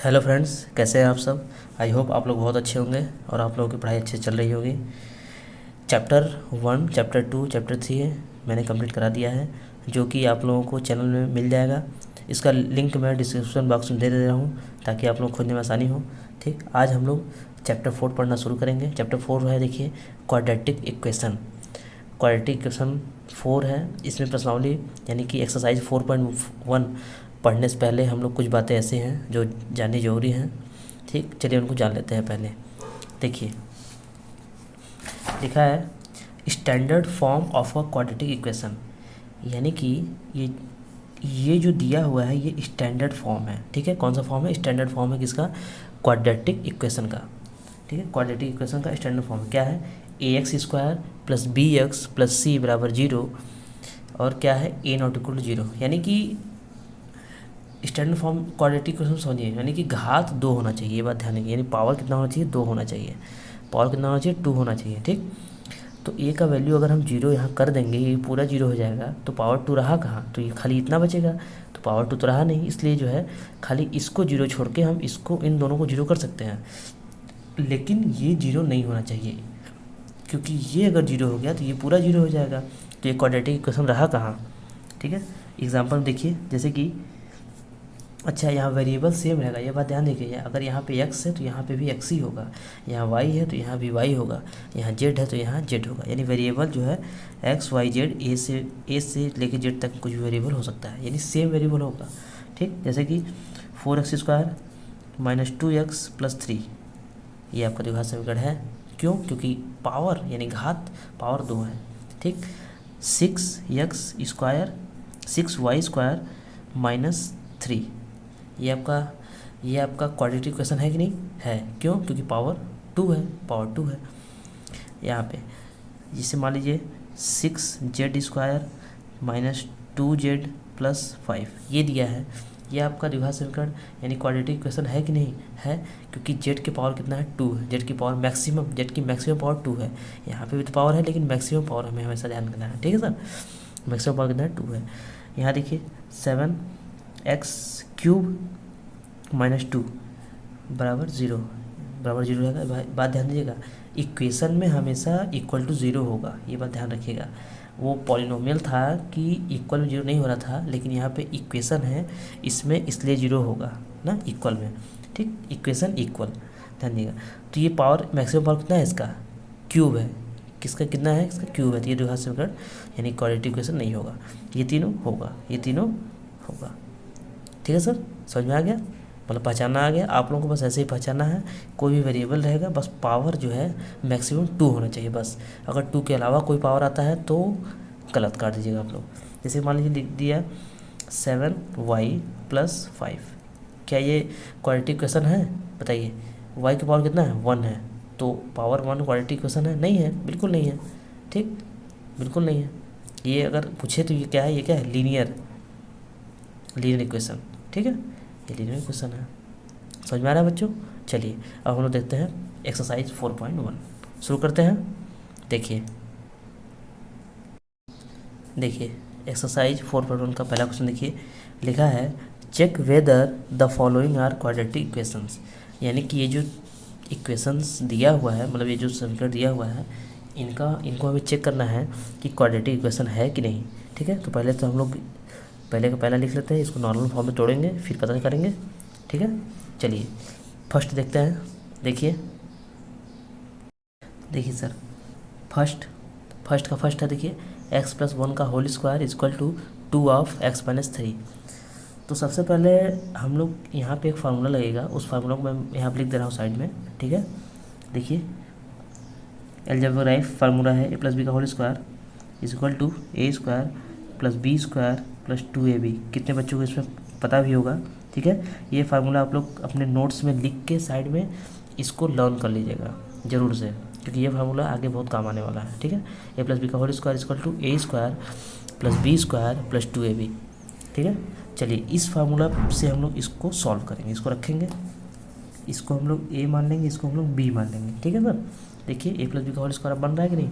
Hello friends, कैसे हैं आप सब। आई होप आप लोग बहुत अच्छे होंगे और आप लोगों की पढ़ाई अच्छे चल रही होगी। चैप्टर 1, चैप्टर 2, चैप्टर 3 है मैंने कंप्लीट करा दिया है, जो कि आप लोगों को चैनल में मिल जाएगा। इसका लिंक मैं डिस्क्रिप्शन बॉक्स में दे रहा हूँ ताकि आप लोग खोजने में आसानी हो। ठीक, आज हम लोग चैप्टर 4 पढ़ना शुरू करेंगे। चैप्टर 4 है, देखिए, क्वाड्रेटिक इक्वेशन। क्वाड्रेटिक इक्वेशन 4 है। इसमें प्रश्नावली यानी कि एक्सरसाइज 4.1 पढ़ने से पहले हम लोग कुछ बातें ऐसी हैं जो जाननी जरूरी हैं। ठीक, चलिए उनको जान लेते हैं। पहले देखिए, लिखा है standard form of a quadratic equation, यानी कि ये जो दिया हुआ है ये स्टैंडर्ड फॉर्म है। ठीक है, कौन सा फॉर्म है? स्टैंडर्ड फॉर्म है किसका? क्वाड्रेटिक इक्वेशन का। ठीक है, क्वाड्रेटिक इक्वेशन का स्टैंडर्ड फॉर्म क्या है? ax² + bx + c = 0 और क्या है? a ≠ 0। यानी कि स्टैंडर्ड फॉर्म क्वाड्रेटिक इक्वेशन समझिए, यानी कि घात 2 होना चाहिए। ये बात ध्यान रखिए, यानी पावर कितना होना चाहिए? 2 होना चाहिए। पावर कितना होना चाहिए? 2 होना चाहिए। ठीक, तो ए का वैल्यू अगर हम 0 यहाँ कर देंगे, ये पूरा 0 हो जाएगा, तो पावर 2 रहा कहाँ? तो ये खाली इतना बचेगा, तो पावर 2 तो रहा नहीं, इसलिए जो है खाली इसको 0 छोड़ के हम इसको, इन दोनों को 0 कर सकते हैं। लेकिन ये 0 नहीं होना चाहिए, क्योंकि ये अगर 0 हो गया तो ये पूरा 0 हो जाएगा। तो ये क्वाड्रेटिक इक्वेशन रहा कहाँ? ठीक है, एग्जाम्पल देखिए, जैसे कि अच्छा, यहाँ वेरिएबल सेम रहेगा, ये बात ध्यान देखिए। अगर यहाँ पे x है तो यहाँ पे भी x ही होगा, यहाँ y है तो यहाँ भी y होगा, यहाँ z है तो यहाँ z होगा। यानी वेरिएबल जो है x y z, a से लेके z तक कुछ भी वेरिएबल हो सकता है, यानी सेम वेरिएबल होगा। ठीक, जैसे कि 4x² - 2x + 3, ये आपका द्विघात समीकरण है। क्यों? क्योंकि पावर यानी घात पावर 2 है। ठीक, 6y² - 3, ये आपका क्वाड्रेटिक इक्वेशन है कि नहीं है? क्यों? क्योंकि पावर 2 है, पावर 2 है यहाँ पे। जिसे मान लीजिए 6z² - 2z + 5 ये दिया है, ये आपका द्विघात समीकरण यानी क्वाड्रेटिक इक्वेशन है कि नहीं है? क्योंकि z की पावर कितना है? 2 है। z की मैक्सिमम पावर 2 है। यहाँ पे भी तो पावर है, लेकिन मैक्सिमम पावर हमें हमेशा ध्यान रखना है। ठीक है सर, मैक्सिमम पावर कितना है? 2 है। यहाँ देखिए 7x³ - 2 = 0 रहेगा। बात ध्यान दीजिएगा, इक्वेशन में हमेशा = 0 होगा, ये बात ध्यान रखिएगा। वो पॉलिनोमियल था कि इक्वल में 0 नहीं हो रहा था, लेकिन यहाँ पे इक्वेशन है इसमें, इसलिए 0 होगा ना इक्वल में। ठीक, इक्वेशन इक्वल, ध्यान दीजिएगा। तो ये पावर मैक्सिमम पावर कितना है? इसका क्यूब है। किसका कितना है? इसका क्यूब है। तो ये द्विघात समीकरण यानी क्वाड्रेटिक इक्वेशन नहीं होगा। ये तीनों होगा, ये तीनों होगा। ठीक है सर, समझ में आ गया? मतलब पहचानना आ गया आप लोगों को। बस ऐसे ही पहचानना है, कोई भी वेरिएबल रहेगा, बस पावर जो है मैक्सिमम 2 होना चाहिए बस। अगर 2 के अलावा कोई पावर आता है तो गलत काट दीजिएगा आप लोग। जैसे मान लीजिए लिख दिया 7y + 5, क्या ये क्वाड्रेटिक इक्वेशन है? बताइए, y की पावर कितना है? 1 है, तो पावर 1 क्वाड्रेटिक इक्वेशन है? नहीं है, बिल्कुल नहीं है। ठीक, बिल्कुल नहीं है। ये अगर पूछे तो ये क्या है? ये क्या है? Linear equation. ठीक है, ये लीनियर इक्वेशन है। समझ में आ रहा है बच्चों? चलिए अब हम लोग देखते हैं एक्सरसाइज 4.1 शुरू करते हैं। देखिए एक्सरसाइज 4.1 का पहला क्वेश्चन देखिए, लिखा है check whether the following are quadratic equations. यानी कि ये जो इक्वेशंस दिया हुआ है, मतलब ये जो समीकरण दिया हुआ है, इनको हमें चेक करना है कि क्वाड्रेटिक इक्वेशन है कि नहीं। ठीक है, तो पहले तो हम लोग पहले का पहला लिख लेते हैं, इसको नॉर्मल फॉर्म में तोड़ेंगे फिर पता करेंगे। ठीक है, चलिए फर्स्ट देखते हैं। देखिए सर, फर्स्ट है, देखिए x + 1 का होल स्क्वायर = 2 ऑफ x - 3। तो सबसे पहले हम लोग यहाँ पे एक फार्मूला लगेगा, उस फार्मूला को मैं यहाँ पे लिख दे रहा हूँ साइड में। ठीक है, देखिए अलजेब्राइक फार्मूला है a + b का whole square = a² + b² + 2ab। कितने बच्चों को इसमें पता भी होगा? ठीक है, ये फार्मूला आप लोग अपने नोट्स में लिख के साइड में इसको लर्न कर लीजिएगा ज़रूर से, क्योंकि ये फार्मूला आगे बहुत काम आने वाला है। ठीक है, a + b का whole square = a² + b² + 2ab। ठीक है, चलिए इस फार्मूला से हम लोग इसको सॉल्व करेंगे, इसको रखेंगे, इसको हम लोग a मान लेंगे, इसको हम लोग b मान लेंगे। ठीक है सर, देखिए a + b का होल स्क्वायर बन रहा है कि नहीं?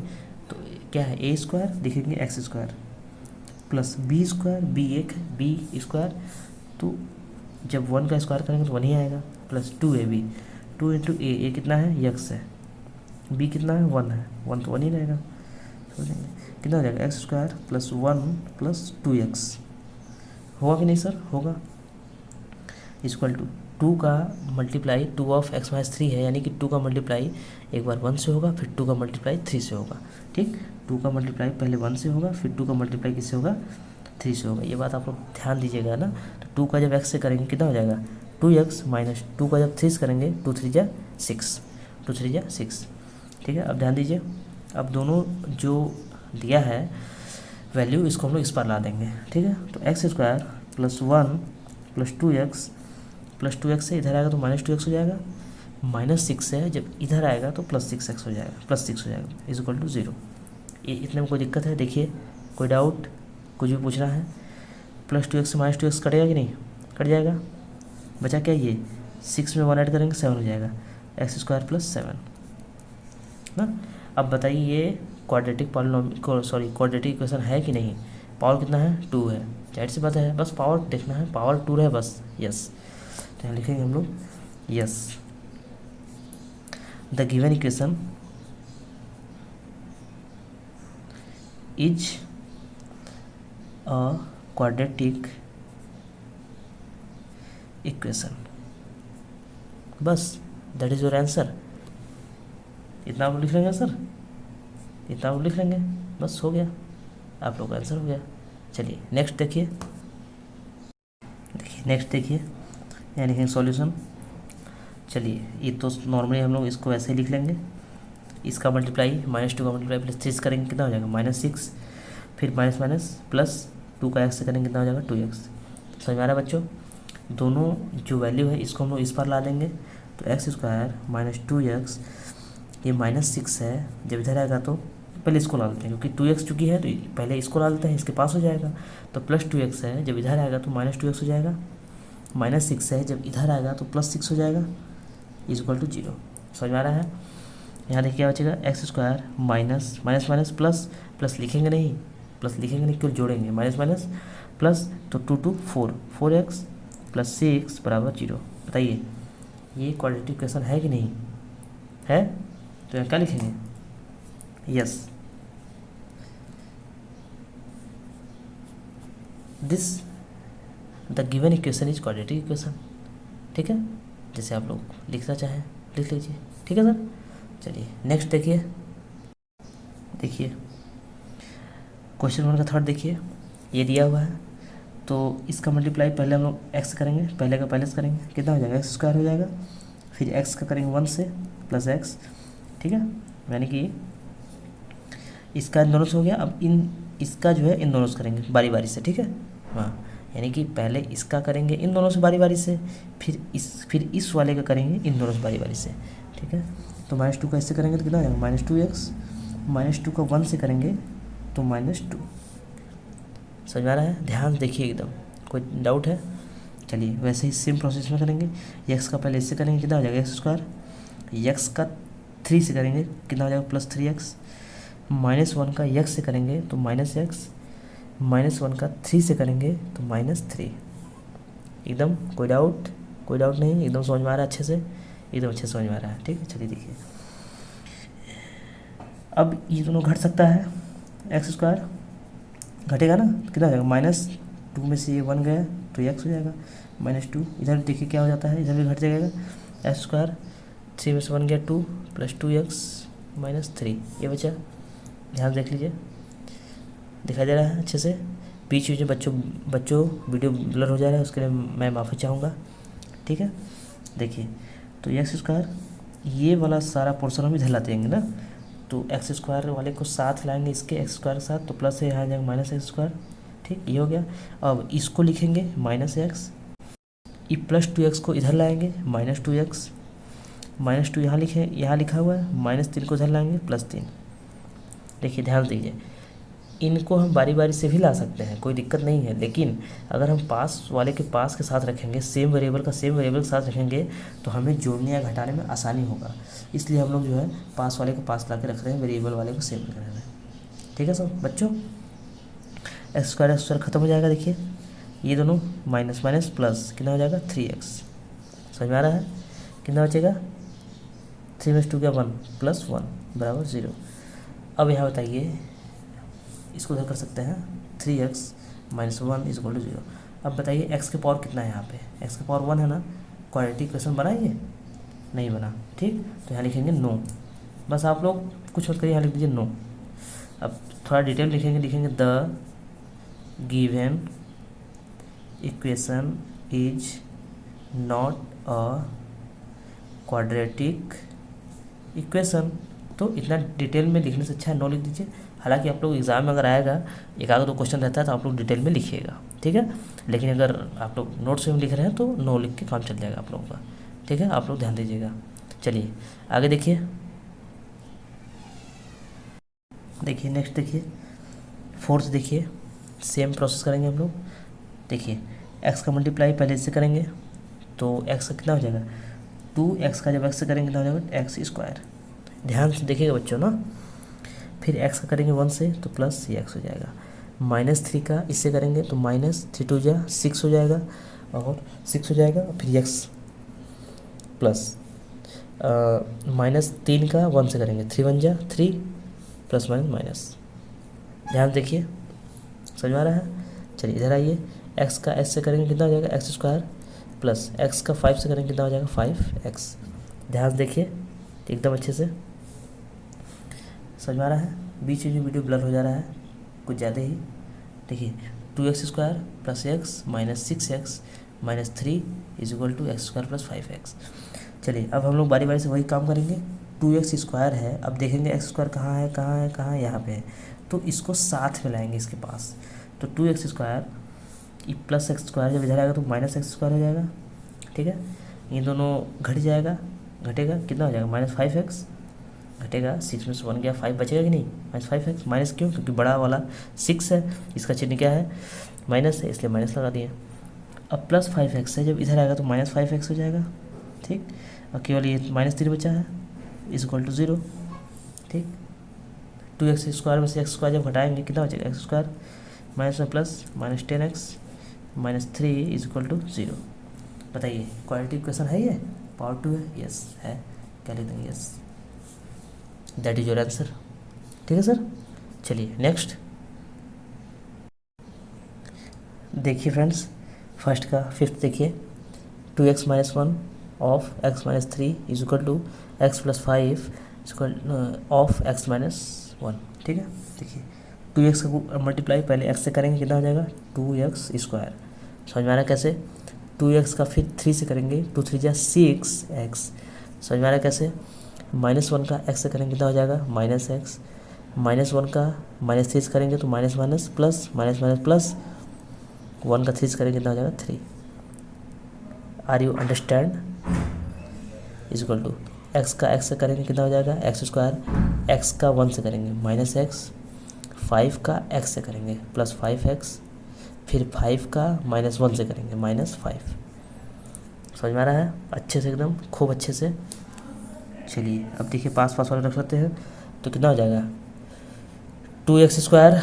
तो क्या है? a² लिखेंगे x² + b², b एक b², तो जब 1 का स्क्वायर करेंगे तो 1 ही आएगा, प्लस 2ab, 2 इंटू ए कितना है यक्स है, बी कितना है 1 है, 1 तो 1 ही रहेगा, समझेंगे कितना हो जाएगा x square plus 1 plus 2x, होगा कि नहीं सर, होगा, इक्वल टू 2 का मल्टीप्लाई 2 ऑफ एक्स माइनस 3 है, यानी कि 2 का मल्टीप्लाई एक बार 1 से होगा, फिर 2 का मल्टीप्लाई 3 से होगा, ठीक, 2 का मल्टीप्लाई पहले 1 से होगा, फिर 2 का मल्टीप्लाई किससे होगा 3 से होगा, ये बात आप लोग ध्यान दीजिएगा ना। तो 2 का जब x से करेंगे कितना हो जाएगा 2x माइनस 2 का जब 3 से करेंगे 2 3 जा 6, 2 3 जा 6, ठीक है। अब ध्यान दीजिए, अब दोनों जो दिया है वैल्यू इसको हम लोग इस पर ला देंगे, ठीक है। तो x square plus 1 plus 2x plus 2x से इधर आएगा तो माइनस 2x हो जाएगा, माइनस 6 से जब इधर आएगा तो प्लस 6x हो जाएगा, प्लस 6 हो जाएगा, इज इक्वल टू 0। ये इतने में कोई दिक्कत है, देखिए कोई डाउट कुछ भी पूछना है, प्लस 2x से माइनस 2x कटेगा कि नहीं, कट जाएगा, बचा क्या ये 6 में 1 ऐड करेंगे 7 हो जाएगा, एक्स स्क्वायर प्लस 7 ना। अब बताइए ये क्वाड्रेटिक क्वाड्रेटिक इक्वेशन है कि नहीं, पावर कितना है 2 है, जाहिर सी बात है, बस पावर देखना है, पावर 2 है बस, यस, तो यहाँ लिखेंगे हम लोग yes, the given equation is a quadratic equation, बस दैट इज योर आंसर। इतना आप लिख लेंगे सर, इतना आप लिख लेंगे, बस हो गया, आप लोग का आंसर हो गया। चलिए नेक्स्ट देखिए, नेक्स्ट देखिए, यहाँ लिखेंगे सॉल्यूशन। चलिए ये तो नॉर्मली हम लोग इसको ऐसे ही लिख लेंगे, इसका मल्टीप्लाई माइनस 2 का मल्टीप्लाई प्लस 3 करेंगे कितना हो जाएगा -6, फिर माइनस माइनस प्लस 2 का x से करेंगे कितना हो जाएगा 2x। समझ में आ रहा है बच्चों, दोनों जो वैल्यू है इसको हम लोग इस पर ला देंगे, तो एक्स स्क्वायर माइनस 2x, ये -6 है, जब इधर आएगा तो पहले इसको ला लेते हैं, क्योंकि 2x चुकी है तो पहले इसको ला लेते हैं, इसके पास हो जाएगा, तो प्लस 2x है, जब इधर आएगा तो -2x हो जाएगा, -6 है, जब इधर आएगा तो +6 हो जाएगा, इज इक्वल टू 0। समझ में आ रहा है, यहाँ देखिए क्या बचेगा x square minus minus minus plus, plus लिखेंगे नहीं, प्लस लिखेंगे नहीं, क्यों जोड़ेंगे, माइनस माइनस प्लस, तो 2 2 4, 4x प्लस 6 बराबर 0। बताइए ये क्वाड्रेटिक इक्वेशन है कि नहीं है, तो यहाँ क्या लिखेंगे yes, this the given equation is quadratic equation, ठीक है, जैसे आप लोग लिखना चाहें लिख लीजिए, ठीक है सर। चलिए नेक्स्ट देखिए, देखिए क्वेश्चन 1 का थर्ड देखिए, ये दिया हुआ है, तो इसका मल्टीप्लाई पहले हम लोग x करेंगे, पहले का पहले से करेंगे कितना हो जाएगा एक्स स्क्वायर हो जाएगा, फिर x का करेंगे 1 से प्लस x, ठीक है, यानी कि इसका इन दोनों से हो गया, अब इसका जो है इन दोनों से करेंगे बारी बारी से, ठीक है, हाँ, यानी कि पहले इसका करेंगे इन दोनों से बारी बारी से, फिर इस वाले का करेंगे इन दोनों से बारी बारी से, ठीक है। तो -2 का इससे करेंगे तो कितना हो जाएगा -2x, -2 का 1 से करेंगे तो -2। समझ में आ रहा है, ध्यान देखिए एकदम, कोई डाउट है, चलिए वैसे ही सेम प्रोसेस में करेंगे, x का पहले इससे करेंगे कितना हो जाएगा एक्स स्क्वायर, x का 3 से करेंगे कितना हो जाएगा +3x, -1 का x से करेंगे तो -x, -1 का 3 से करेंगे तो -3। एकदम कोई डाउट नहीं, एकदम समझ में आ रहा है अच्छे से, एकदम अच्छे समझ में आ रहा है, ठीक है। चलिए देखिए, अब ये दोनों घट सकता है, एक्स स्क्वायर घटेगा ना, कितना हो जाएगा -2 में से ये 1 गया तो x हो जाएगा -2, इधर देखिए क्या हो जाता है, इधर भी घट जाएगा एक्स स्क्वायर, 3 में से 1 गया 2 प्लस 2x -3, ये बचा, ध्यान देख लीजिए, दिखाई दे रहा है अच्छे से, बीच में बच्चों वीडियो ब्लर हो जा रहा है, उसके लिए मैं माफ़ी चाहूँगा, ठीक है। देखिए तो एक्स स्क्वायर ये वाला सारा पोर्शन हम इधर लाते जाएंगे ना, तो एक्स स्क्वायर वाले को साथ लाएंगे इसके एक्स स्क्वायर के साथ, तो प्लस है यहाँ जाएगा -x स्क्वायर, ठीक, ये हो गया। अब इसको लिखेंगे -x, ये +2x को इधर लाएंगे -2x, -2 यहाँ लिखा हुआ है, -3 को इधर लाएंगे +3। देखिए ध्यान दीजिए, इनको हम बारी बारी से भी ला सकते हैं, कोई दिक्कत नहीं है, लेकिन अगर हम पास वाले के पास के साथ रखेंगे, सेम वेरिएबल के साथ रखेंगे तो हमें जोड़ने या घटाने में आसानी होगा, इसलिए हम लोग जो है पास वाले के पास ला के रख रहे हैं, वेरिएबल वाले को सेम रख रहे हैं, ठीक है सब बच्चों। एक्स स्क्वायर खत्म हो जाएगा, देखिए ये दोनों माइनस माइनस प्लस कितना हो जाएगा 3x। समझ में आ रहा है, कितना बचेगा, 3/2 क्या 1 + 1 बराबर 0। अब यहाँ बताइए, इसको उधर कर सकते हैं, 3x - 1 = 0। अब बताइए x के पावर कितना है, यहाँ पे x के पावर 1 है ना, क्वाड्रेटिक इक्वेशन बना ये नहीं बना, ठीक। तो यहाँ लिखेंगे नो, बस आप लोग कुछ मत करिए, यहाँ लिख दीजिए नो। अब थोड़ा डिटेल लिखेंगे the given equation is not a quadratic equation. तो इतना डिटेल में लिखने से अच्छा है नो लिख दीजिए। हालांकि आप लोग एग्ज़ाम में अगर आएगा एक आधा दो क्वेश्चन रहता है तो आप लोग डिटेल में लिखिएगा, ठीक है। लेकिन अगर आप लोग नोट्स में लिख रहे हैं तो नो लिख के काम चल जाएगा आप लोगों का, ठीक है। आप लोग ध्यान दीजिएगा। चलिए आगे देखिए, नेक्स्ट देखिए, फोर्थ देखिए, सेम प्रोसेस करेंगे हम लोग। देखिए एक्स का मल्टीप्लाई पहले इससे करेंगे तो एक्स का कितना हो जाएगा, 2x का जब एक्स से करेंगे कितना हो जाएगा, x²। ध्यान से देखिएगा बच्चों ना। फिर x का करेंगे 1 से तो प्लस ये x हो जाएगा। -3 का इससे करेंगे तो -3 2 जा 6 हो जाएगा, और 6 हो जाएगा। फिर x प्लस -3 का 1 से करेंगे, 3 1 जा 3 प्लस माइनस। ध्यान देखिए, समझ में आ रहा है। चलिए इधर आइए, x का s से करेंगे कितना हो जाएगा, x² प्लस x का 5 से करेंगे कितना हो जाएगा, 5x। ध्यान से देखिए एकदम अच्छे से, समझ में आ रहा है। बीच में जो वीडियो ब्लर हो जा रहा है कुछ ज़्यादा ही। देखिए 2x² plus x minus 6x minus 3 = x² plus 5x। चलिए अब हम लोग बारी बारी से वही काम करेंगे। 2x² है, अब देखेंगे x² कहाँ है, यहाँ पे है, तो इसको साथ में लाएंगे इसके पास। तो 2x² प्लस x² जब इधर आएगा तो -x² हो जाएगा, ठीक है। ये दोनों घट जाएगा, घटेगा कितना हो जाएगा, -5x घटेगा, 6 में से 1 गया 5 बचेगा कि नहीं, -5x। माइनस क्यों, क्योंकि बड़ा वाला 6 है, इसका चिन्ह क्या है, माइनस है, इसलिए माइनस लगा दिए। अब प्लस 5x है, जब इधर आएगा तो -5x हो जाएगा, ठीक। और केवल ये -3 बचा है = 0, ठीक। 2x² में से x² जब घटाएंगे कितना बचेगा, x² माइनस में प्लस -10x -3 = 0। बताइए क्वाड्रेटिक इक्वेशन है ये, पावर 2 है, यस है, क्या लिख देंगे, yes, that is your answer, ठीक है सर। चलिए नेक्स्ट देखिए फ्रेंड्स, फर्स्ट का फिफ्थ देखिए, 2x - 1 of x - 3 = x + 5 of x - 1, ठीक है। देखिए 2x का मल्टीप्लाई पहले x से करेंगे कितना हो जाएगा, 2x²। समझ में आ रहा है कैसे, 2x का फिर 3 से करेंगे, 2 3 जा 6x। समझ में आ रहा है कैसे, -1 का x से करेंगे कितना हो जाएगा, -x। -1 का -3 से करेंगे तो minus minus plus minus minus plus, 1 का 3 से करेंगे कितना हो जाएगा, 3। आर यू अंडरस्टैंड, = x का x से करेंगे कितना हो जाएगा, x²। x का 1 से करेंगे -x, 5 का x से करेंगे +5x, फिर 5 का -1 से करेंगे -5। समझ में आ रहा है अच्छे से, एकदम खूब अच्छे से। चलिए अब देखिए पास वाले रख सकते हैं तो कितना हो जाएगा, 2x²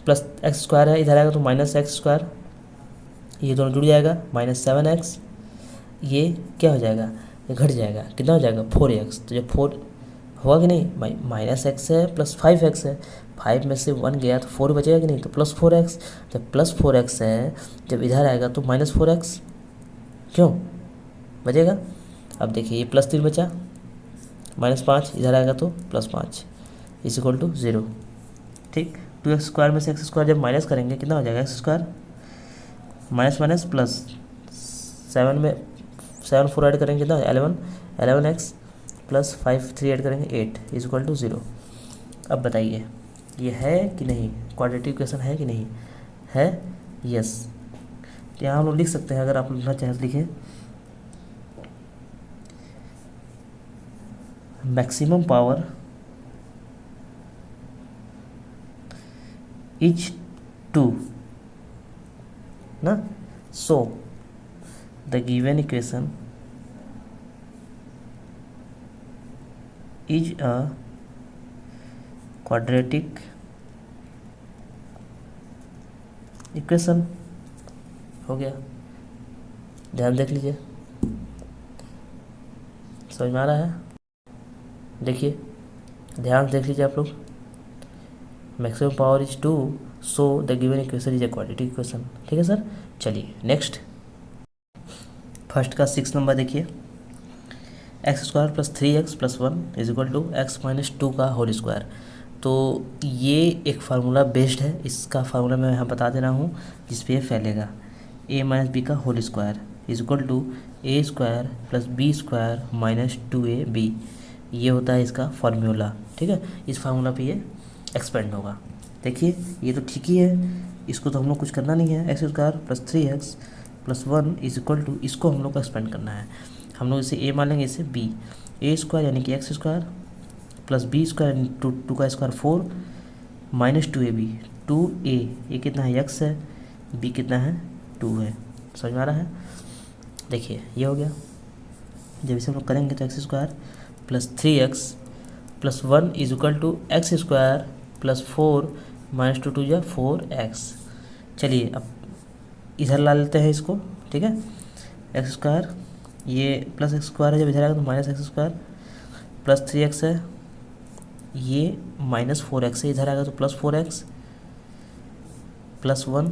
प्लस x² है, इधर आएगा तो -x², ये दोनों जुड़ जाएगा, -7x। ये क्या हो जाएगा, ये घट जाएगा, कितना हो जाएगा, 4x। तो जब 4 होगा कि नहीं, -x है प्लस 5x है, 5 में से 1 गया तो 4 बचेगा कि नहीं, तो +4x। जब +4x है, जब इधर आएगा तो -4x, क्यों बचेगा। अब देखिए ये +3 बचा, -5 इधर आएगा तो +5 = 0, ठीक। 2x² में से x² जब माइनस करेंगे कितना हो जाएगा, x² माइनस माइनस प्लस, 7 में 7 4 ऐड करेंगे कितना, 11x प्लस 5 3 ऐड करेंगे 8 = 0। अब बताइए ये है कि नहीं, क्वाड्रेटिक इक्वेशन है कि नहीं है, यस। तो यहाँ हम लोग लिख सकते हैं, अगर आप लिखना चाहें तो लिखें, मैक्सिमम पावर इज 2 ना, सो the given equation is a quadratic equation. हो गया, ध्यान देख लीजिए। समझ में आ रहा है? देखिए, ध्यान से देख लीजिए आप लोग। Maximum power is 2, so the given equation is a quadratic equation. ठीक है सर। चलिए नेक्स्ट, फर्स्ट का 6 नंबर देखिए। X square plus 3x plus 1 is equal to x minus 2 का होल स्क्वायर। तो ये एक फार्मूला बेस्ड है, इसका फार्मूला मैं यहाँ बता दे रहा हूँ जिस पे ये फैलेगा। a माइनस बी का whole square is equal to a square plus b square minus 2ab, ये होता है इसका फार्मूला। ठीक है, इस फार्मूला पे ये एक्सपेंड होगा। देखिए ये तो ठीक ही है, इसको तो हम लोग कुछ करना नहीं है। X square plus 3x plus 1 is equal to, इसको हम लोग को एक्सपेंड करना है। हम लोग इसे a मान लेंगे, इसे b। ए स्क्वायर यानी कि x square plus b square यानी टू का स्क्वायर 4 माइनस 2ab। 2a ये कितना है, x है, b कितना है, 2 है। समझ में आ रहा है? देखिए ये हो गया। जब इसे हम लोग करेंगे तो x square plus 3x plus 1 is equal to x square plus 4 minus 2 या 4x। चलिए अब इधर ला लेते हैं इसको। ठीक है, एक्स स्क्वायर ये प्लस एक्स स्क्वायर है, जब इधर आएगा तो minus x square plus 3x है, ये माइनस 4x है, इधर आएगा तो प्लस 4x प्लस 1,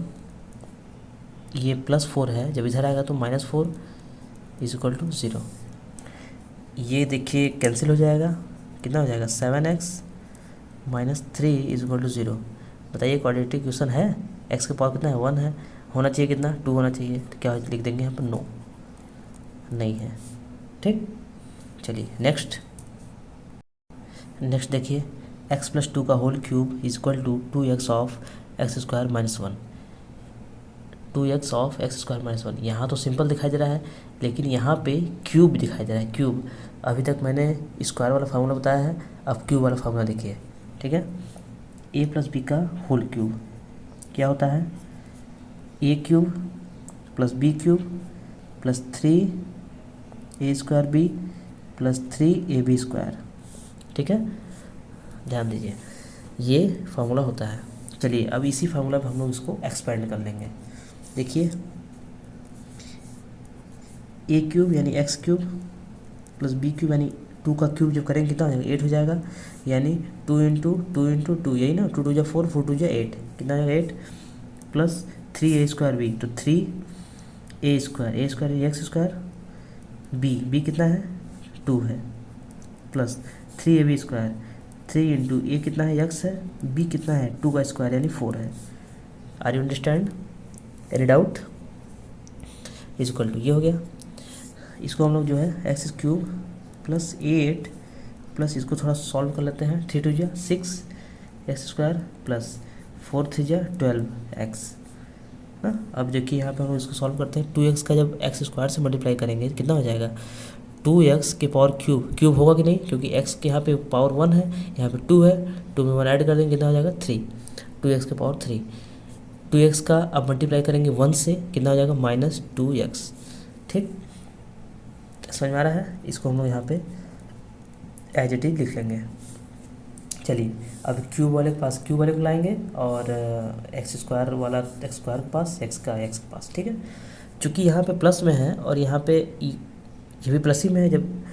ये प्लस 4 है, जब इधर आएगा तो माइनस 4 इज इक्वल टू 0। ये देखिए कैंसिल हो जाएगा, कितना हो जाएगा 7x minus 3 is equal to 0। बताइए क्वाड्रेटिक इक्वेशन है? x का पावर कितना है, 1 है, होना चाहिए कितना, 2 होना चाहिए। तो क्या लिख देंगे यहाँ पर, नो, नहीं है। ठीक, चलिए नेक्स्ट देखिए, x प्लस 2 का whole cube is equal to 2x of x square minus 1। 2x of x square minus 1, यहाँ तो सिंपल दिखाई दे रहा है, लेकिन यहाँ पे क्यूब दिखाई दे रहा है, क्यूब। अभी तक मैंने स्क्वायर वाला फार्मूला बताया है, अब क्यूब वाला फार्मूला देखिए। ठीक है, a प्लस बी का होल क्यूब क्या होता है, a cube plus b cube plus 3a square b plus 3ab square. ठीक है, ध्यान दीजिए, ये फार्मूला होता है। चलिए अब इसी फार्मूला पे हम लोग इसको एक्सपेंड कर लेंगे। देखिए ए क्यूब यानी x cube plus b cube यानी 2 का क्यूब जब करेंगे कितना हो जाएगा, 8 हो जाएगा। यानी 2 इंटू 2, यही ना, 2 2 जा 4, 4 2 जा 8, कितना हो जाएगा 8 प्लस 3a स्क्वायर बी, तो 3a square x square, B कितना है 2 है, प्लस 3ab स्क्वायर, 3 इंटू ए कितना है x है, बी कितना है 2 का स्क्वायर यानी 4 है। Are you understand? Any doubt? Is equal to, ये हो गया। इसको हम लोग जो है एक्स क्यूब प्लस 8 प्लस इसको थोड़ा सॉल्व कर लेते हैं, 3 2 जा 6 एक्स स्क्वायर प्लस 4 3 जा 12x ना। अब देखिए यहाँ पे हम इसको सॉल्व करते हैं। 2x का जब एक्स स्क्वायर से मल्टीप्लाई करेंगे कितना हो जाएगा, 2x के पावर क्यूब होगा कि नहीं, क्योंकि x के यहाँ पे पावर 1 है, यहाँ पे 2 है, 2 में 1 ऐड कर देंगे कितना हो जाएगा 3, 2x के पावर 3। 2x का अब मल्टीप्लाई करेंगे 1 से, कितना हो जाएगा माइनस 2x। ठीक, समझ में आ रहा है? इसको हम लोग यहाँ पे एज इट इज लिख लेंगे। चलिए अब क्यूब वाले के पास क्यूब वाले को लाएंगे और एक्स स्क्वायर वाला एक्स स्क्वायर के पास एक्स के पास। ठीक है, चूँकि यहाँ पे प्लस में है और यहाँ पे ये भी प्लस ही में है, जब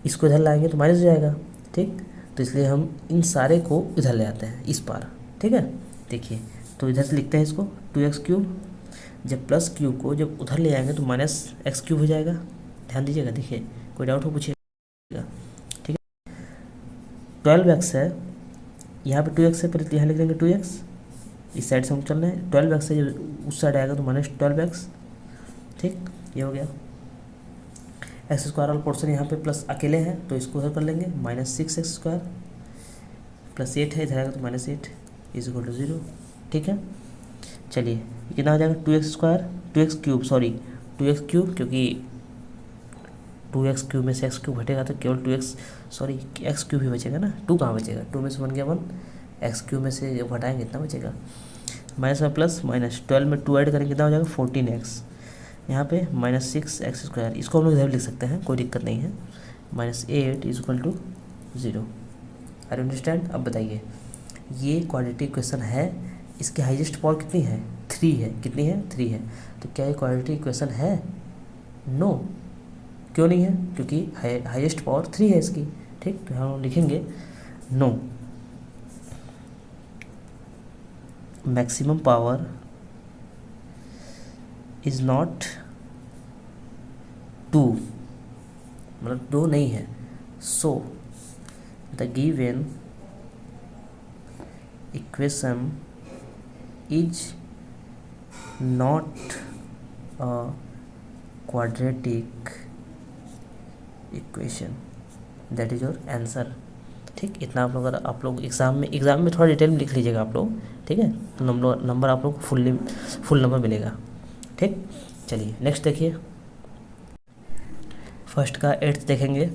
इसको इधर लाएंगे तो माइनस हो जाएगा। ठीक, तो इसलिए हम इन सारे को इधर ले आते हैं इस पार। ठीक है, देखिए तो इधर से लिखते हैं इसको 2x क्यूब, जब प्लस क्यूब को जब उधर ले आएंगे तो माइनस एक्स क्यूब हो जाएगा। ध्यान दीजिएगा, देखिए कोई डाउट हो पूछिएगा। ठीक है, 12x है, यहाँ पे 2x है, फिर यहाँ लिख देंगे 2x, इस साइड से हम चल रहे हैं, 12x है, जब उस साइड आएगा तो माइनस 12x। ठीक, ये हो गया। एक्स स्क्वायर वाला पोर्शन यहाँ पे प्लस अकेले हैं तो इसको उधर कर लेंगे, माइनस 6x स्क्वायर प्लस 8 है, इधर आएगा तो माइनस 8 इज इक्वल टू 0। ठीक है, चलिए कितना हो जाएगा 2x square 2x cube, sorry 2x cube, क्योंकि 2x क्यूब में से x क्यूब घटेगा तो केवल 2x, सॉरी x क्यूब ही बचेगा ना, 2 कहाँ बचेगा, 2 में से 1 गया 1, x क्यूब में से जब घटाएंगे कितना बचेगा, माइनस में प्लस माइनस 12 में 2 ऐड करेंगे कितना हो जाएगा 14x, यहाँ पे माइनस 6x स्क्वायर, इसको हम लोग इधर लिख सकते हैं, कोई दिक्कत नहीं है, minus 8 is equal to 0। Are you understand? अब बताइए, ये क्वाड्रेटिक इक्वेशन है, इसकी हाईएस्ट पावर कितनी है 3 है, कितनी है 3 है, तो क्या ये क्वाड्रेटिक इक्वेशन है? नो, क्यों नहीं है? क्योंकि हाईएस्ट पावर 3 है इसकी। ठीक, तो हम लिखेंगे no, maximum power is not 2, मतलब 2 नहीं है। So the given equation is not a quadratic equation, that is your answer. ठीक, इतना आप लोग एग्ज़ाम में थोड़ा डिटेल में लिख लीजिएगा आप लोग। ठीक है, तो नंबर आप लोग फुल नंबर मिलेगा। ठीक, चलिए नेक्स्ट देखिए। फर्स्ट का 8th देखेंगे।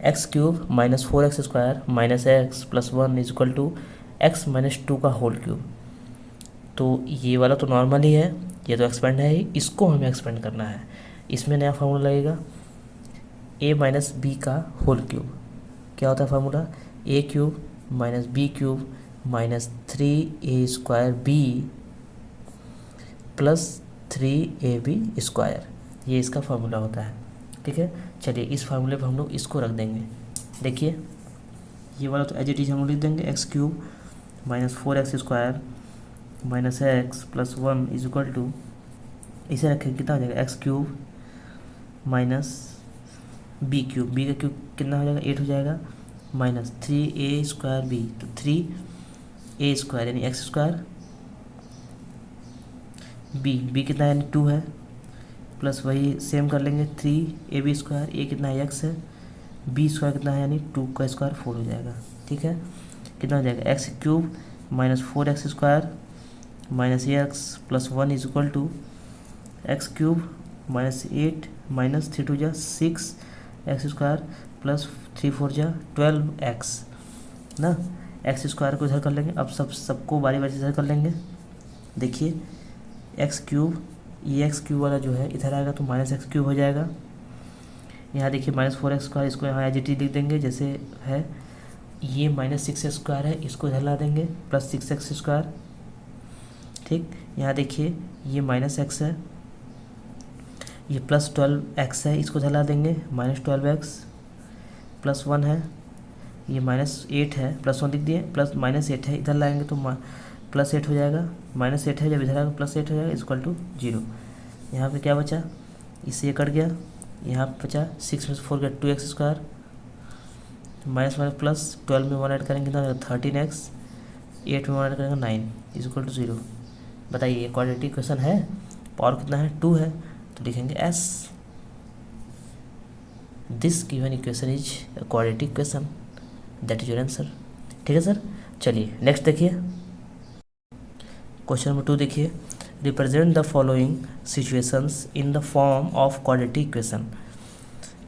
x³ minus 4x² minus x plus 1 is equal to x minus 2 का होल क्यूब। तो ये वाला तो नॉर्मल ही है, ये तो एक्सपेंड है ही, इसको हमें एक्सपेंड करना है। इसमें नया फार्मूला लगेगा a माइनस बी का होल क्यूब। क्या होता है formula? a³ minus b³ minus 3a² plus 3ab², ये इसका फार्मूला होता है। ठीक है, चलिए इस फार्मूले पर हम लोग इसको रख देंगे। देखिए ये वाला तो एज इट इज हम लोग लिख देंगे x³ minus 4x² minus x plus 1 is equal to, इसे रखें कितना हो जाएगा? x³ माइनस b³, b का क्यूब कितना हो जाएगा? 8 हो जाएगा, माइनस 3a²b, तो 3a² यानी x², b कितना है यानी 2 है, प्लस वही सेम कर लेंगे 3ab², a कितना है? x है, b² कितना है यानी 2 का स्क्वायर 4 हो जाएगा। ठीक है, कितना हो जाएगा? x³ minus 4x² minus x plus 1 is equal to x³ minus 8 minus 3 2 6 x² plus 3 4 12x ना। x² को इधर कर लेंगे, अब सबको बारी बारी से इधर कर लेंगे। देखिए x³, ये x³ वाला जो है इधर आएगा तो माइनस x³ हो जाएगा। यहाँ देखिए माइनस 4x², इसको यहाँ एज इट इज लिख देंगे जैसे है। ये माइनस 6x² है, इसको इधर ला देंगे, प्लस 6x²। ठीक, यहाँ देखिए ये माइनस x है, ये प्लस 12x है, इसको इधर ला देंगे, माइनस 12x प्लस 1 है, ये माइनस 8 है, प्लस 1 लिख दिए, प्लस माइनस 8 है, इधर लाएंगे तो प्लस 8 हो जाएगा, माइनस 8 है, जब इधर आएगा प्लस 8 हो जाएगा, इक्वल टू 0। यहाँ पे क्या बचा? इससे ये कट गया, यहाँ पे बचा 6 में से 4 गया 2x² माइनस माइनस प्लस 12 में 1 ऐड करेंगे कितना? 13x, 8 में 1 ऐड करेंगे 9 इज इक्वल टू 0। बताइए ये क्वाड्रेटिक इक्वेशन है? पावर कितना है? 2 है, तो लिखेंगे s। This given equation is quadratic equation, that is your answer. ठीक है सर, चलिए नेक्स्ट देखिए। क्वेश्चन नंबर 2 देखिए। Represent the following situations in the form of quadratic equation.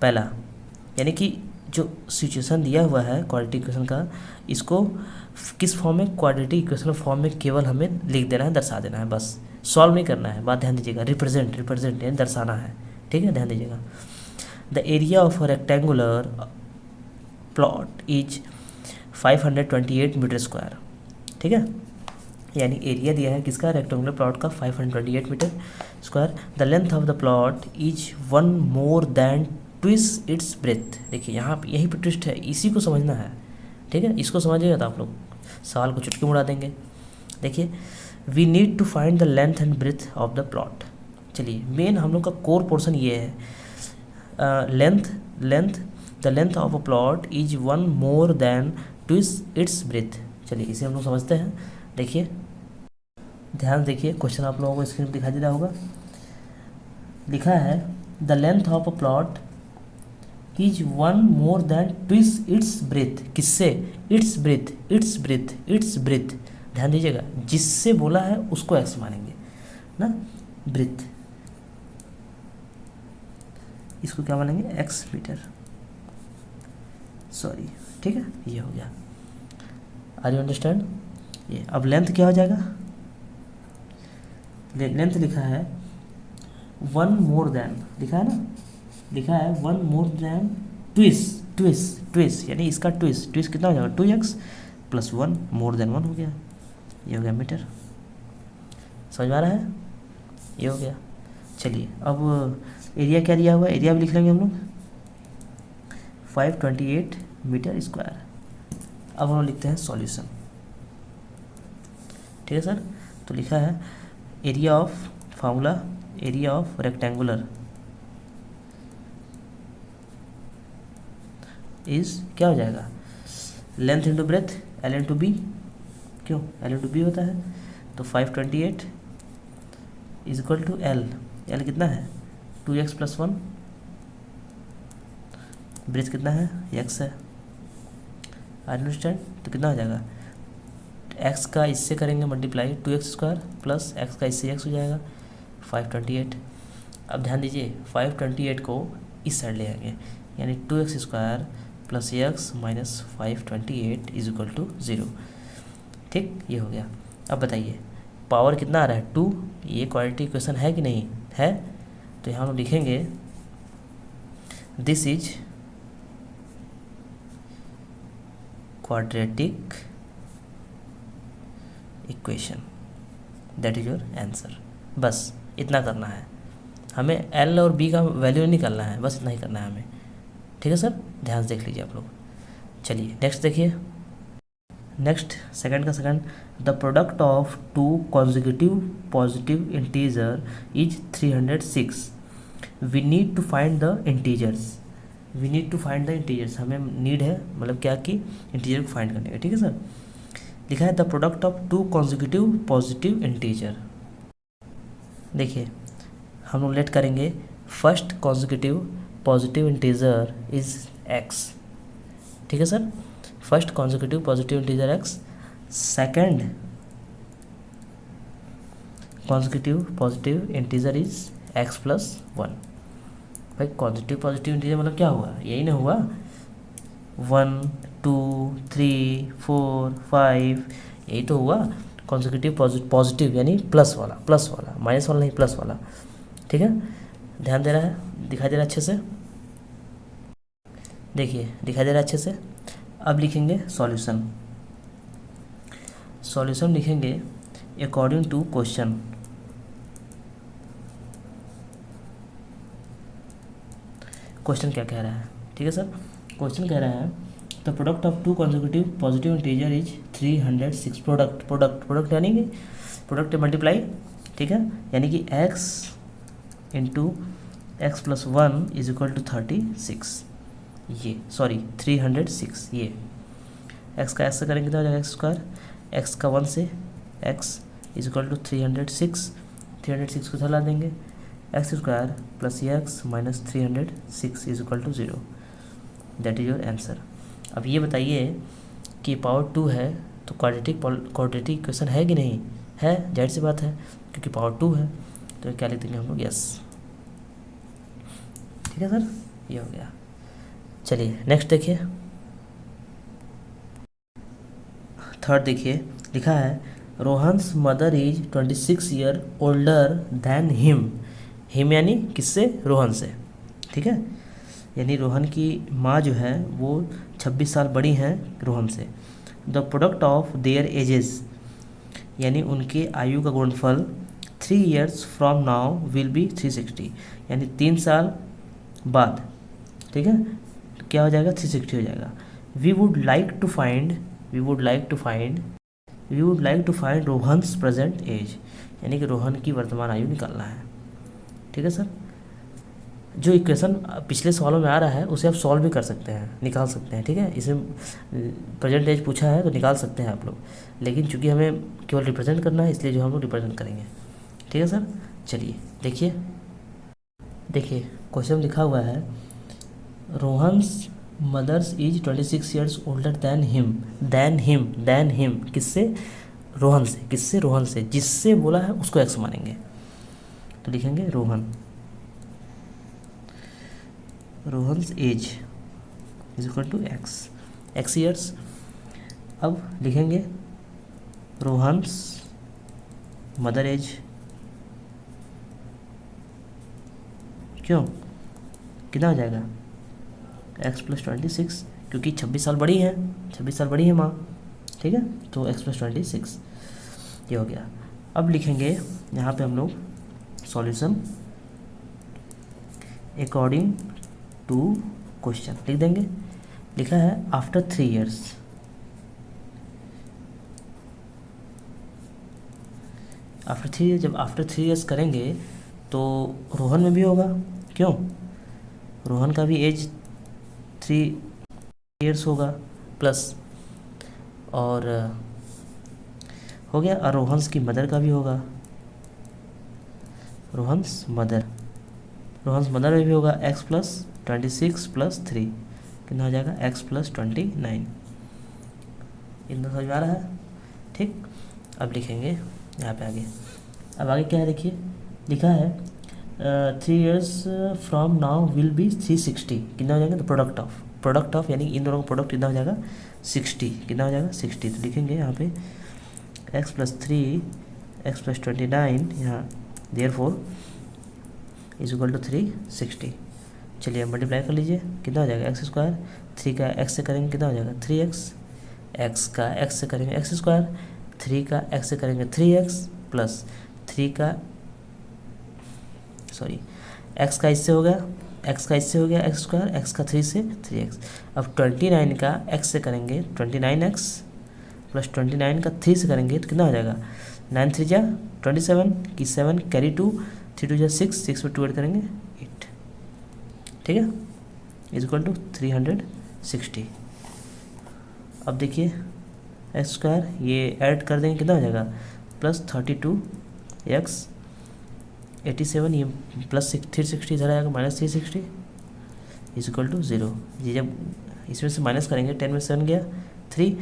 पहला, यानी कि जो सिचुएशन दिया हुआ है क्वाड्रेटिक इक्वेशन का, इसको किस फॉर्म में? क्वाड्रेटिक इक्वेशन फॉर्म में केवल हमें लिख देना है, दर्शा देना है, बस सॉल्व नहीं करना है। बात ध्यान दीजिएगा, रिप्रेजेंट यानी दर्शाना है। ठीक है, ध्यान दीजिएगा। The area of a rectangular plot is 528 metre square. ठीक है, यानी एरिया दिया है किसका? रेक्टेंगुलर प्लॉट का 528 metre square. The length of the plot is 1 more than twice its breadth. देखिए यहाँ पे यही पे ट्विस्ट है, इसी को समझना है। ठीक है, इसको समझिएगा तो आप लोग सवाल को चुटकी उड़ा देंगे। देखिए, we need to find the length and breadth of the plot. चलिए, मेन हम लोग का कोर पोर्शन ये है, the length of a plot is 1 more than twice its breadth. चलिए इसे हम लोग समझते हैं। देखिए ध्यान देखिए, क्वेश्चन आप लोगों को स्क्रीन पर दिखाई दे रहा होगा। लिखा है the length of a plot is 1 more than twice its breadth. किससे? Its breadth. ध्यान दीजिएगा, जिससे बोला है उसको एक्स मानेंगे ना, ब्रेथ, इसको क्या मानेंगे? X metre, sorry. ठीक है, ये हो गया। Are you understand? ये अब लेंथ क्या हो जाएगा? लेंथ लिखा है 1 मोर देन, लिखा है ना, लिखा है 1 मोर देन ट्विस, यानी इसका ट्विस कितना हो जाएगा? 2x प्लस 1 मोर देन 1 हो गया, ये हो गया मीटर। समझ में आ रहा है? ये हो गया। चलिए अब एरिया क्या दिया हुआ है? एरिया भी लिख लेंगे हम लोग। 528 मीटर स्क्वायर। अब हम लिखते हैं सॉल्यूशन। ठीक है सर, तो लिखा है area of formula, area of rectangular is क्या हो जाएगा, length into breadth, l into b, क्यों एल इंटू बी होता है, तो 528 is equal to l, l कितना है 2x + 1, ब्रेथ कितना है x है, आई अंडरस्टैंड, तो कितना हो जाएगा x का इससे करेंगे मल्टीप्लाई 2x² प्लस x का इससे x हो जाएगा 528। अब ध्यान दीजिए 528 को इस साइड ले आएंगे, यानी 2x² plus x minus 528 is equal to 0। ठीक, ये हो गया। अब बताइए पावर कितना आ रहा है 2, ये क्वाड्रेटिक इक्वेशन है कि नहीं है, तो यहाँ हम लिखेंगे this is quadratic equation, that is your answer. बस इतना करना है हमें, एल और बी का वैल्यू नहीं निकालना है, बस इतना ही करना है हमें। ठीक है सर, ध्यान से देख लीजिए आप लोग। चलिए नेक्स्ट देखिए, नेक्स्ट सेकंड का second, the product of 2 consecutive positive integer is 306, we need to find the integers, we need to find the integers, हमें नीड है मतलब क्या कि इंटीजर को फाइंड करने का। ठीक है सर, लिखा है the product of 2 consecutive positive integer. देखिए हम लोग लेट करेंगे first consecutive positive integer is x। ठीक है sir, first consecutive positive integer x, second consecutive positive integer is x + 1। भाई पॉजिटिव इंटीजर मतलब क्या हुआ, यही ना हुआ 1 2 3 4 5, यही तो हुआ consecutive पॉजिटिव यानी प्लस वाला, माइनस वाला नहीं, प्लस वाला। ठीक है, ध्यान दे रहा है, दिखाई दे रहा है अच्छे से, देखिए दिखाई दे रहा है अच्छे से। अब लिखेंगे सॉल्यूशन, सॉल्यूशन लिखेंगे अकॉर्डिंग टू क्वेश्चन। क्वेश्चन क्या कह रहा है, ठीक है सर, क्वेश्चन कह रहा है the product of 2 consecutive positive integer is 306। Product यानी कि प्रोडक्ट मल्टीप्लाई, ठीक है, यानी कि x into x + 1 is equal to 36, ये सॉरी 306, ये x का x से करेंगे तो हो जाएगा x², x का 1 से x इज इक्वल टू 306 को हटा देंगे, x² plus x minus 306 is equal to 0, that is your answer. अब ये बताइए कि पावर 2 है तो क्वाड्रेटिक इक्वेशन है कि नहीं है, जाहिर सी बात है क्योंकि पावर 2 है, तो क्या लिख देंगे हम लोग, यस। ठीक है सर, ये हो गया। चलिए नेक्स्ट देखिए, थर्ड देखिए, लिखा है Rohan's mother is 26 year older than him यानी किससे, रोहन से। ठीक है, यानी रोहन की माँ जो है वो 26 साल बड़ी हैं रोहन से। The product of their edges, यानी उनके आयु का गुणनफल 3 years from now will be 360, यानी 3 साल बाद, ठीक है, तो क्या हो जाएगा 360 हो जाएगा। We would like to find Rohan's present age, यानी कि रोहन की वर्तमान आयु निकालना है। ठीक है सर, जो इक्वेशन पिछले सवालों में आ रहा है उसे आप सॉल्व भी कर सकते हैं, निकाल सकते हैं। ठीक है, इसमें प्रेजेंट एज पूछा है तो निकाल सकते हैं आप लोग, लेकिन चूंकि हमें केवल रिप्रेजेंट करना है इसलिए जो हम लोग रिप्रेजेंट करेंगे। ठीक है सर, चलिए देखिए क्वेश्चन लिखा हुआ है Rohan's mother's is 26 years older than him, किससे, रोहन से, किससे, रोहन से, जिससे बोला है उसको एक्स मानेंगे, तो लिखेंगे Rohan's age is equal to x years. अब लिखेंगे रोहन्स मदर एज, क्यों, कितना हो जाएगा x + 26, क्योंकि 26 साल बड़ी है माँ। ठीक है, तो x + 26 ये हो गया। अब लिखेंगे यहाँ पे हम लोग सॉल्यूशन अकॉर्डिंग टू क्वेश्चन लिख देंगे। लिखा है आफ्टर 3 ईयर्स, जब आफ्टर 3 ईयर्स करेंगे तो रोहन में भी होगा, क्यों, रोहन का भी एज 3 ईयर्स होगा प्लस, और हो गया। और रोहन्स की मदर का भी होगा, रोहन्स मदर में भी होगा x प्लस 26 प्लस 3 कितना हो जाएगा x प्लस 29। इतना समझ में आ रहा है, ठीक। अब लिखेंगे यहाँ पे आगे। अब आगे क्या है देखिए, लिखा है 3 years from now will be 360, कितना हो जाएगा, तो प्रोडक्ट ऑफ यानी इन दोनों का प्रोडक्ट कितना हो जाएगा 60, कितना हो जाएगा 60। तो लिखेंगे यहाँ पे x प्लस 3 x प्लस 29 यहाँ देयरफॉर इज इक्वल टू 360। चलिए मल्टीप्लाई कर लीजिए, कितना हो जाएगा एक्स स्क्वायर, 3 का x से करेंगे कितना हो जाएगा 3x, x का x से करेंगे एक्स स्क्वायर, 3 का x से करेंगे 3x प्लस 3 का x का इससे हो गया एक्स स्क्वायर, x का 3 से 3x। अब 29 का x से करेंगे 29x प्लस 29 का 3 से करेंगे तो कितना हो जाएगा 9 3 जा 27 की 7 कैरी 2 3 2 जा 6 में 2 ऐड करेंगे 8, ठीक है, इज इक्वल टू 360। अब देखिए एक्स स्क्वायर ये ऐड कर देंगे कितना हो जाएगा प्लस 32x 87, ये प्लस 360 इधर आएगा माइनस 360 इज इक्वल टू 0। ये जब इसमें से माइनस करेंगे 10 में 7 गया 3,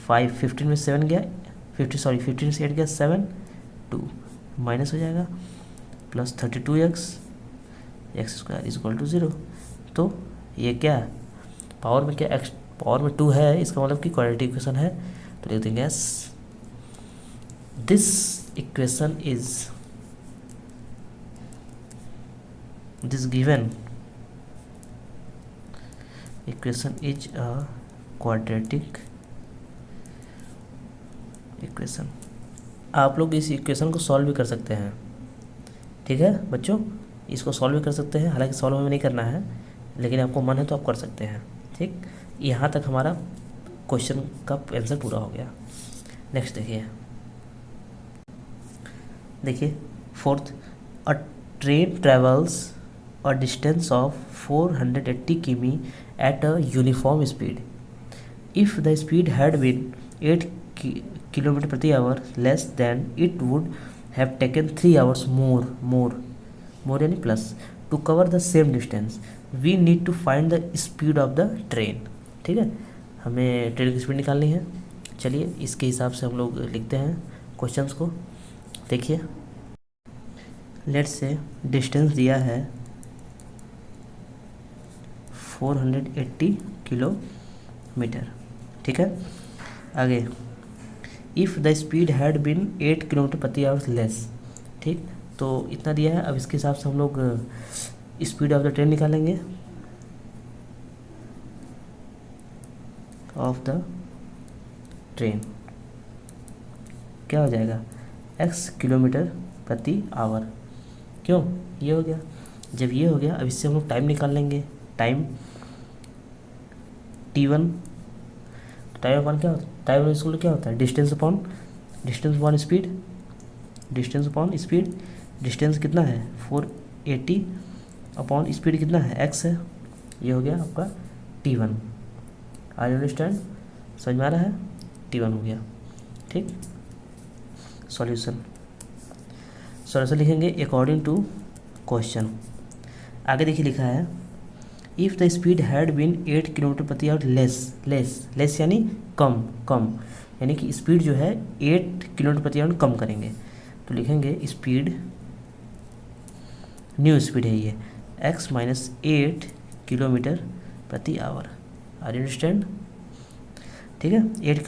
5 15 में 7 गया 15 से 8 गया 7 2 माइनस हो जाएगा plus 32x x square is equal to 0। तो ये क्या है, पावर में क्या एक्स पावर में 2 है, इसका मतलब कि क्वाड्रेटिक इक्वेशन है। तो लिख देंगे yes this equation is this given equation is a quadratic equation. आप लोग इस इक्वेशन को सॉल्व भी कर सकते हैं, ठीक है बच्चों, इसको सॉल्व भी कर सकते हैं, हालांकि सॉल्व हमें नहीं करना है, लेकिन आपको मन है तो आप कर सकते हैं, ठीक। यहाँ तक हमारा क्वेश्चन का आंसर पूरा हो गया। नेक्स्ट देखिए fourth, a train travels a distance of 480 किमी at a uniform speed. If the speed had been 8 kilometre प्रति hour less than it would have taken 3 hours more यानी plus to cover the same distance. We need to find the speed of the train, ठीक है, हमें train की speed निकालनी है। चलिए इसके हिसाब से हम लोग लिखते हैं क्वेश्चंस को। देखिए लेट्स से डिस्टेंस दिया है 480 किलोमीटर, ठीक है। आगे if the speed had been 8 kilometre प्रति आवर लेस, ठीक, तो इतना दिया है। अब इसके हिसाब से हम लोग स्पीड ऑफ द ट्रेन निकालेंगे, ऑफ द ट्रेन क्या हो जाएगा x किलोमीटर प्रति आवर, क्यों ये हो गया। जब ये हो गया अब इससे हम लोग टाइम निकाल लेंगे, टाइम t1, टाइम अपॉन क्या होता है, टाइम इसको क्या होता है डिस्टेंस अपॉन स्पीड, डिस्टेंस कितना है 480 अपॉन स्पीड कितना है x है, ये हो गया आपका t1। आर यू अंडरस्टैंड, समझ में आ रहा है, t1 हो गया, ठीक। सॉल्यूशन लिखेंगे अकॉर्डिंग टू क्वेश्चन। आगे देखिए लिखा है if the speed had been 8 kilometre प्रति आवर लेस यानी कम यानी कि स्पीड जो है 8 किलोमीटर प्रति आवर कम करेंगे। तो लिखेंगे स्पीड, न्यू स्पीड है ये x माइनस 8 किलोमीटर प्रति आवर। आर यू अंडरस्टैंड, ठीक है, 8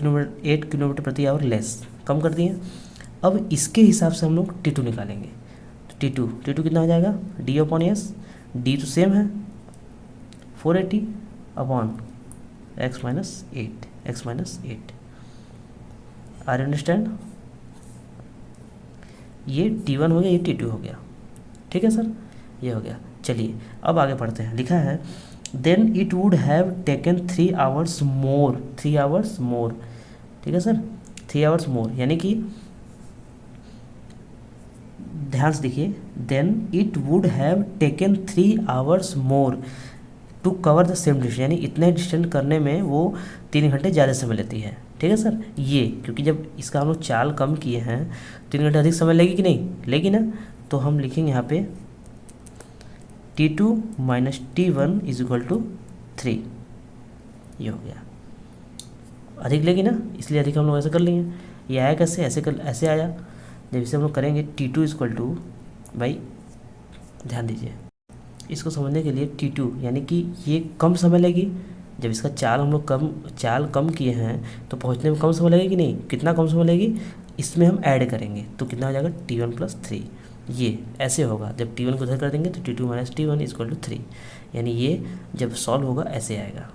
किलोमीटर प्रति आवर लेस कम कर दिए। अब इसके हिसाब से हम लोग t2 निकालेंगे। तो t2 कितना हो जाएगा d अपॉन एस, डी तो सेम है 480 upon x minus 8। Are you understand, ये t1 हो गया, ये t2 हो गया, ठीक है सर, ये हो गया। चलिए अब आगे पढ़ते हैं। लिखा है then it would have taken 3 hours more, 3 hours more, ठीक है सर, 3 आवर्स मोर, यानी कि ध्यान से देखिए, then it would have taken 3 hours more to cover the same distance, यानी इतने डिस्टेंस करने में वो 3 घंटे ज़्यादा समय लेती है, ठीक है सर। ये क्योंकि जब इसका हम लोग चाल कम किए हैं 3 घंटे अधिक समय लेगी कि नहीं, लेगी ना, तो हम लिखेंगे यहाँ पे T2 minus T1 is equal to 3, ये हो गया, अधिक लेगी ना, इसलिए अधिक हम लोग ऐसे कर लेंगे। ये आया कैसे, ऐसे आया, जब इसे हम लोग करेंगे T2 इज इक्वल टू, भाई ध्यान दीजिए, इसको समझने के लिए T2 यानी कि ये कम समय लेगी, जब इसका चाल हम लोग चाल कम किए हैं तो पहुंचने में कम समय लगेगी कि नहीं, कितना कम समय लगेगी, इसमें हम ऐड करेंगे तो कितना हो जाएगा T1 प्लस 3, ये ऐसे होगा, जब T1 को उधर कर देंगे तो T2 minus T1 is equal to 3, यानी ये जब सॉल्व होगा ऐसे आएगा।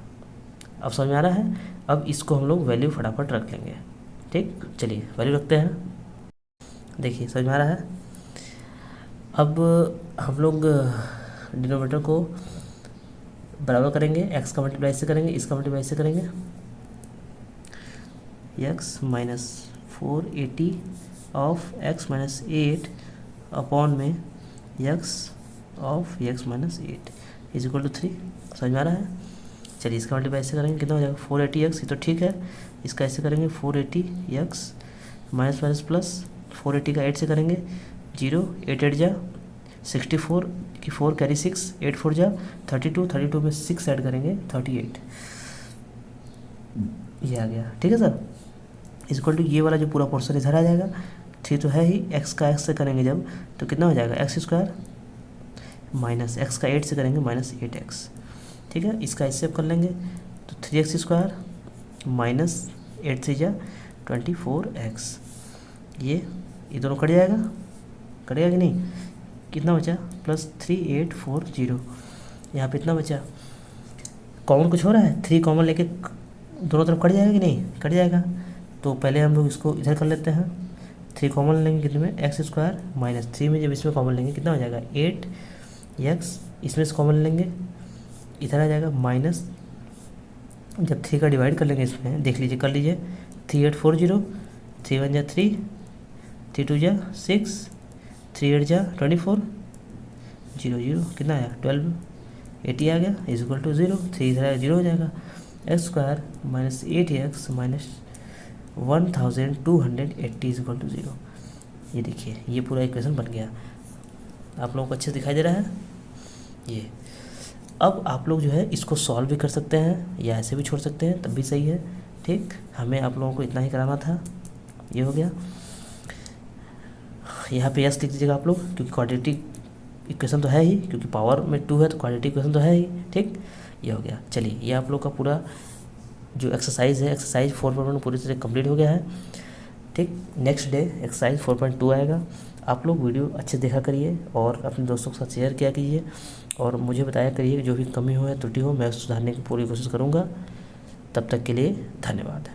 अब समझ में आ रहा है। अब इसको हम लोग वैल्यू फटाफट रख लेंगे, ठीक, चलिए वैल्यू रखते हैं। देखिए समझ में आ रहा है। अब हम लोग डिनोमिनेटर को बराबर करेंगे, x का मल्टीप्लाई से करेंगे, इसका मल्टीप्लाई से करेंगे, x minus 480 of x minus 8 upon में x of x minus 8 is equal to 3, समझ में आ रहा है। चलिए इसका मल्टीप्लाई से करेंगे, कितना हो जाएगा 480x, ये तो ठीक है, इसका ऐसे करेंगे 480x माइनस माइनस प्लस 480 का 8 से करेंगे 0, 8 8 जा 64 की 4 कैरी 6, 8 4 जा 32, 32 में 6 ऐड करेंगे 38, ये आ गया, ठीक है सर। इक्वल टू ये वाला जो पूरा पोर्शन इधर आ जाएगा, 3 तो है ही, x का x से करेंगे जब तो कितना हो जाएगा x स्क्वायर माइनस x का 8 से करेंगे माइनस 8x, ठीक है। इसका इससे कर लेंगे तो 3x स्क्वायर माइनस 8 से जा 24x, ये दोनों कट जाएगा, कटेगा कि नहीं, कितना बचा प्लस 3840, यहाँ पे इतना बचा, कॉमन कुछ हो रहा है, 3 कॉमन लेके दोनों तरफ कट जाएगा कि नहीं, कट जाएगा, तो पहले हम लोग इसको इधर कर लेते हैं, 3 कॉमन लेंगे कितने में एक्स स्क्वायर माइनस 3 में जब इसमें कॉमन लेंगे कितना हो जाएगा 8x, इसमें से कॉमन लेंगे इधर आ जाएगा माइनस, जब 3 का डिवाइड कर लेंगे इसमें, देख लीजिए कर लीजिए 3840, 3 1 जा 3, 3 2 जा 6, 3 8 जा 24, 0 0 कितना आया 12, 80 आ गया इज इक्वल टू 0, 3 इधर आया 0 हो जाएगा, x square minus 8x minus 1280 is equal to 0। ये देखिए ये पूरा इक्वेशन बन गया, आप लोगों को अच्छे दिखाई दे रहा है ये। अब आप लोग जो है इसको सॉल्व भी कर सकते हैं या ऐसे भी छोड़ सकते हैं, तब भी सही है, ठीक। हमें आप लोगों को इतना ही कराना था, ये हो गया। यहाँ पे यस लिख दीजिएगा आप लोग, क्योंकि क्वाड्रेटिक इक्वेशन तो है ही, क्योंकि पावर में 2 है तो क्वाड्रेटिक इक्वेशन तो है ही, ठीक। ये हो गया। चलिए ये आप लोग का पूरा जो एक्सरसाइज है, एक्सरसाइज 4.1 पूरी तरह कंप्लीट हो गया है, ठीक। नेक्स्ट डे एक्सरसाइज 4.2 आएगा। आप लोग वीडियो अच्छे देखा करिए और अपने दोस्तों के साथ शेयर किया कीजिए और मुझे बताया करिए जो भी कमी हो या त्रुटि हो, मैं सुधारने की पूरी कोशिश करूँगा। तब तक के लिए धन्यवाद।